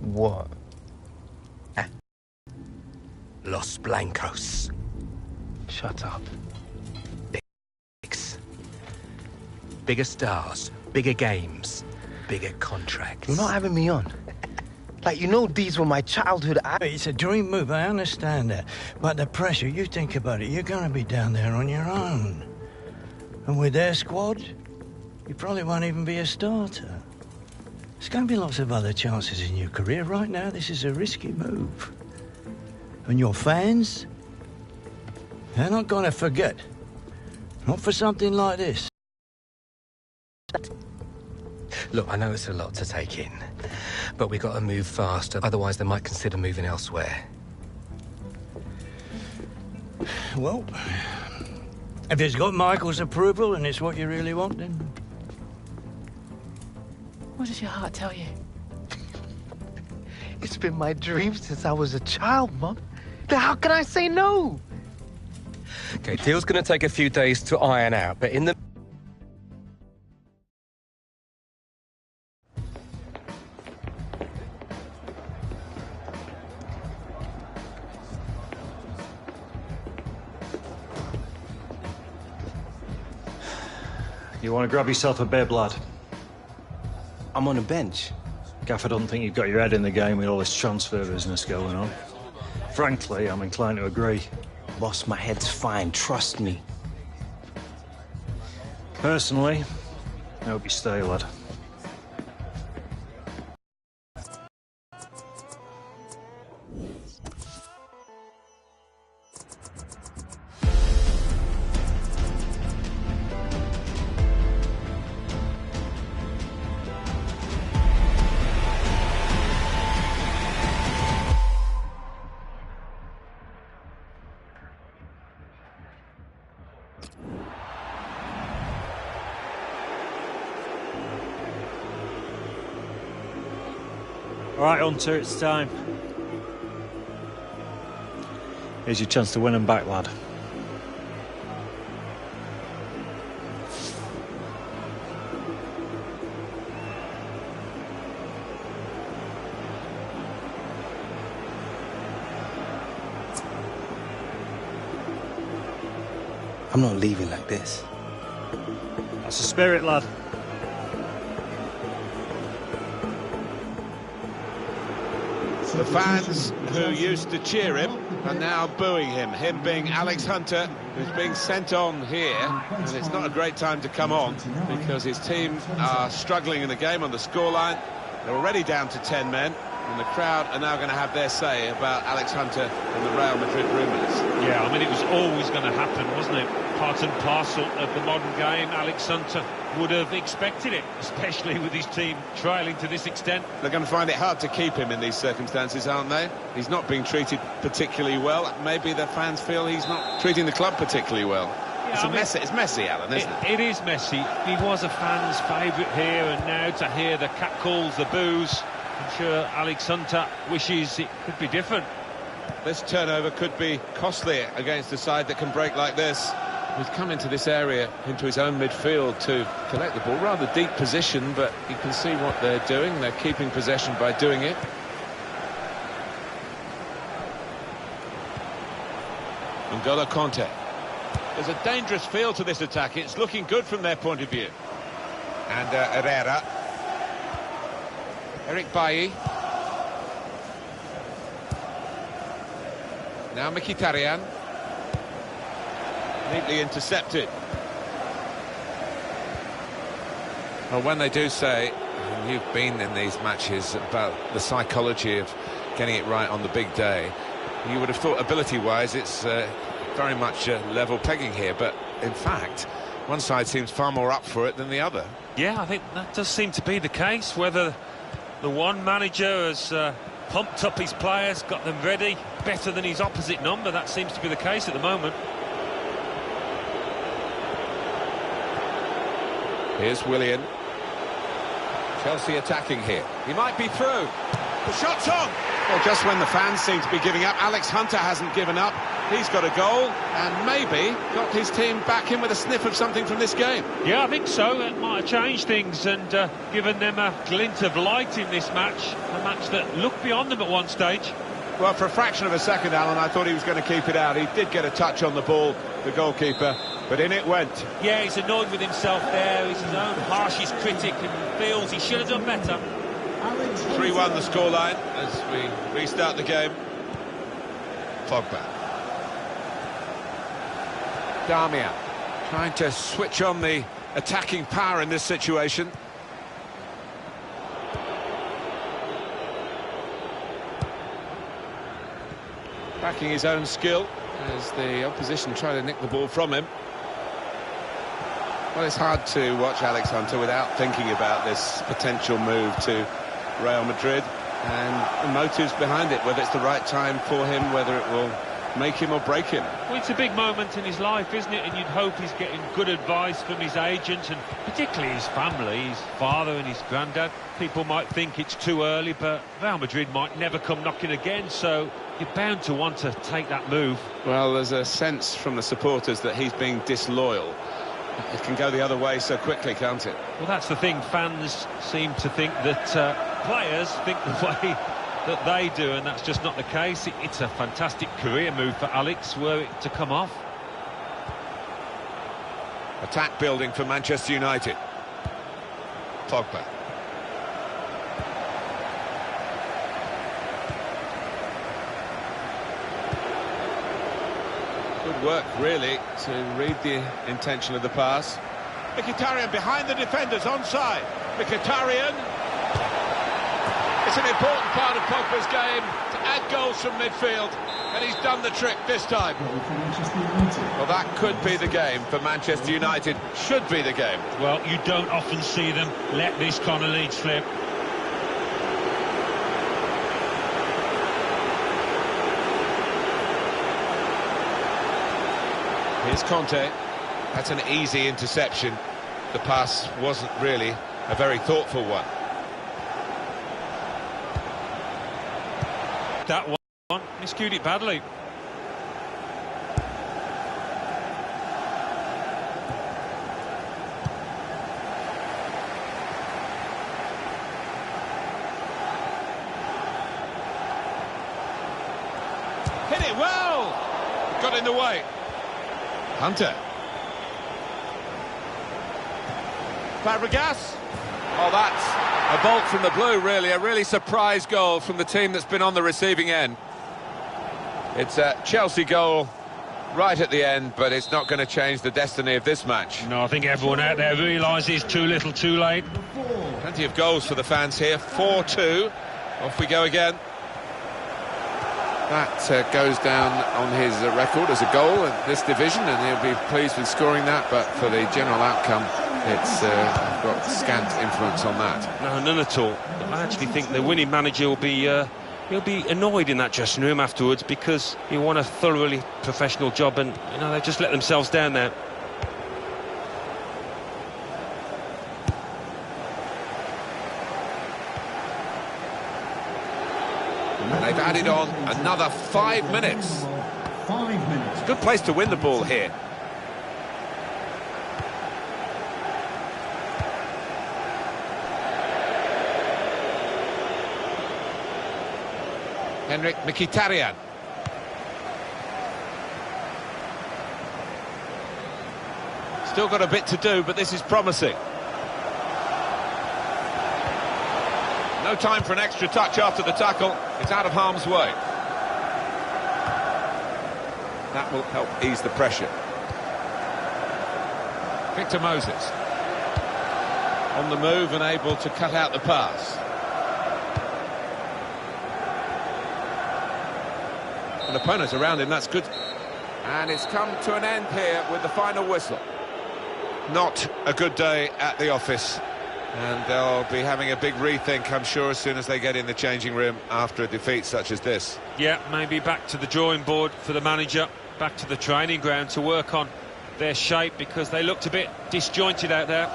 What? Los Blancos. Shut up. Bigger stars, bigger games, bigger contracts. You're not having me on. Like, you know, these were my childhood. It's a dream move, I understand that. But the pressure, you think about it, you're going to be down there on your own. And with their squad, you probably won't even be a starter. There's going to be lots of other chances in your career. Right now, this is a risky move. And your fans, they're not going to forget. Not for something like this. Look, I know it's a lot to take in, but we've got to move faster, otherwise they might consider moving elsewhere. Well, if it's got Michael's approval and it's what you really want, then... What does your heart tell you? It's been my dream since I was a child, Mum. How can I say no? Okay, deal's going to take a few days to iron out, but in the... You want to grab yourself a bib, lad? I'm on the bench. Gaffer doesn't think you've got your head in the game with all this transfer business going on. Frankly, I'm inclined to agree. Boss, my head's fine, trust me. Personally, I hope you stay, lad. All right, Hunter, it's time. Here's your chance to win them back, lad. I'm not leaving like this. That's the spirit, lad. The fans who used to cheer him are now booing him being Alex Hunter, who's being sent on here, and it's not a great time to come on because his team are struggling in the game on the scoreline. They're already down to 10 men, and the crowd are now going to have their say about Alex Hunter and the Real Madrid rumours. Yeah, I mean, it was always going to happen, wasn't it? Part and parcel of the modern game. Alex Hunter would have expected it, especially with his team trailing to this extent. They're going to find it hard to keep him in these circumstances, aren't they? He's not being treated particularly well. Maybe the fans feel he's not treating the club particularly well. Yeah, it's messy, Alan, isn't it? It is messy. He was a fan's favourite here, and now to hear the catcalls, the boos, I'm sure Alex Hunter wishes it could be different. This turnover could be costly against a side that can break like this. He's come into this area, into his own midfield to collect the ball. Rather deep position, but you can see what they're doing. They're keeping possession by doing it. N'Golo Kanté. There's a dangerous feel to this attack. It's looking good from their point of view. And Herrera. Eric Bailly. Now Mkhitaryan. Neatly intercepted. Well, when they do say, and you've been in these matches, about the psychology of getting it right on the big day, you would have thought ability-wise it's very much level pegging here, but in fact one side seems far more up for it than the other. Yeah, I think that does seem to be the case. Whether the one manager has pumped up his players, got them ready better than his opposite number, that seems to be the case at the moment. Here's Willian. Chelsea attacking here. He might be through. The shot's on! Well, just when the fans seem to be giving up, Alex Hunter hasn't given up. he's got a goal and maybe got his team back in with a sniff of something from this game. Yeah, I think so. It might have changed things and given them a glint of light in this match, a match that looked beyond them at one stage. Well, for a fraction of a second, Alan, I thought he was going to keep it out. He did get a touch on the ball, the goalkeeper, but in it went. Yeah, he's annoyed with himself there. He's his own harshest critic and feels he should have done better. 3-1 the scoreline as we restart the game. Pogba. Darmian trying to switch on the attacking power in this situation. Backing his own skill as the opposition try to nick the ball from him. Well, it's hard to watch Alex Hunter without thinking about this potential move to Real Madrid and the motives behind it, whether it's the right time for him, whether it will make him or break him. Well, it's a big moment in his life, isn't it? And you'd hope he's getting good advice from his agent and particularly his family, his father and his granddad. People might think it's too early, but Real Madrid might never come knocking again, so you're bound to want to take that move. Well, there's a sense from the supporters that he's being disloyal. It can go the other way so quickly, can't it? Well, that's the thing. Fans seem to think that players think the way that they do, and that's just not the case. It's a fantastic career move for Alex, were it to come off. Attack building for Manchester United. Pogba. Good work, really, to read the intention of the pass. Mkhitaryan behind the defenders, onside. Mkhitaryan. It's an important part of Pogba's game to add goals from midfield, and he's done the trick this time. Well, that could be the game for Manchester United. Should be the game. Well, you don't often see them let this kind of lead slip. Here's Conte. That's an easy interception. The pass wasn't really a very thoughtful one. That one miscued it badly. Hit it well. Got in the way. Hunter. Fabregas. Oh, that's a bolt from the blue, really. A really surprise goal from the team that's been on the receiving end. It's a Chelsea goal right at the end, but it's not going to change the destiny of this match. No, I think everyone out there realises too little, too late. Plenty of goals for the fans here. 4-2. Off we go again. That goes down on his record as a goal in this division, and he'll be pleased with scoring that, but for the general outcome, it's got scant influence on that. No, none at all. I actually think the winning manager will be he'll be annoyed in that dressing room afterwards because he won a thoroughly professional job, and they just let themselves down there. And they've added on another 5 minutes. 5 minutes. It's a good place to win the ball here. Henrik Mkhitaryan. Still got a bit to do, but this is promising. No time for an extra touch after the tackle. It's out of harm's way. That will help ease the pressure. Victor Moses. On the move and able to cut out the pass. An opponent around him, that's good. And it's come to an end here with the final whistle. Not a good day at the office. And they'll be having a big rethink, I'm sure, as soon as they get in the changing room after a defeat such as this. Yeah, maybe back to the drawing board for the manager, back to the training ground to work on their shape, because they looked a bit disjointed out there.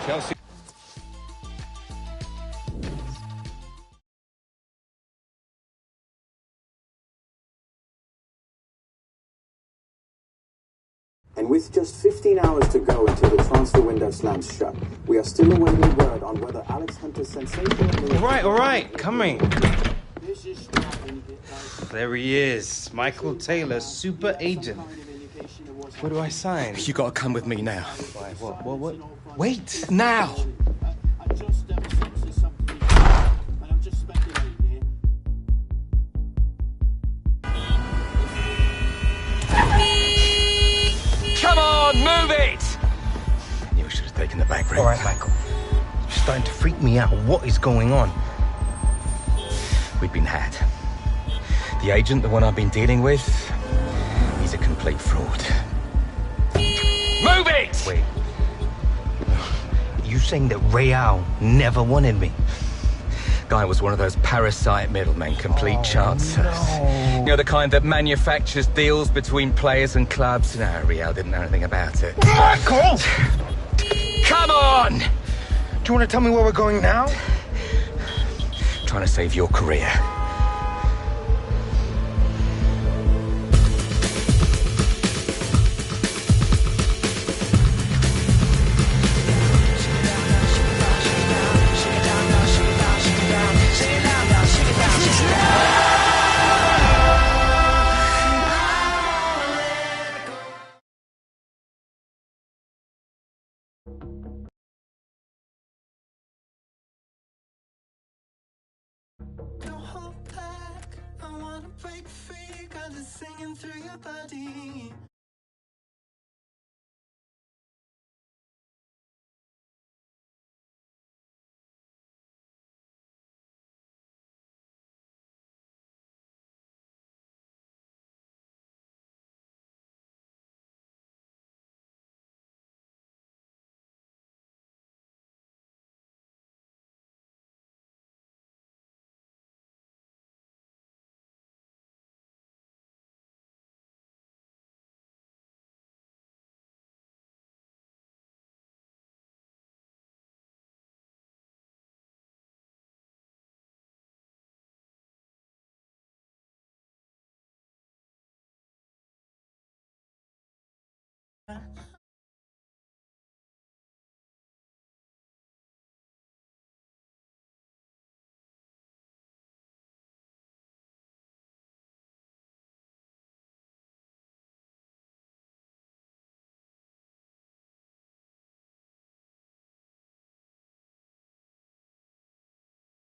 Chelsea. with just 15 hours to go until the transfer window slams shut, we are still awaiting word on whether Alex Hunter's sensational move... All right, coming. There he is, Michael Taylor, super agent. Where do I sign? You gotta come with me now. Why, what? Wait! Now! Come on, move it! I knew I should have taken the back route. All right, Michael. You're starting to freak me out. What is going on? We've been had. The agent, the one I've been dealing with, he's a complete fraud. Move it! Wait. You saying that Real never wanted me? Guy was one of those parasite middlemen, complete chancers. No. You know, the kind that manufactures deals between players and clubs. No, Real didn't know anything about it. Michael! Come on! Do you want to tell me where we're going now? Trying to save your career. Break free, 'cause it's singing through your body.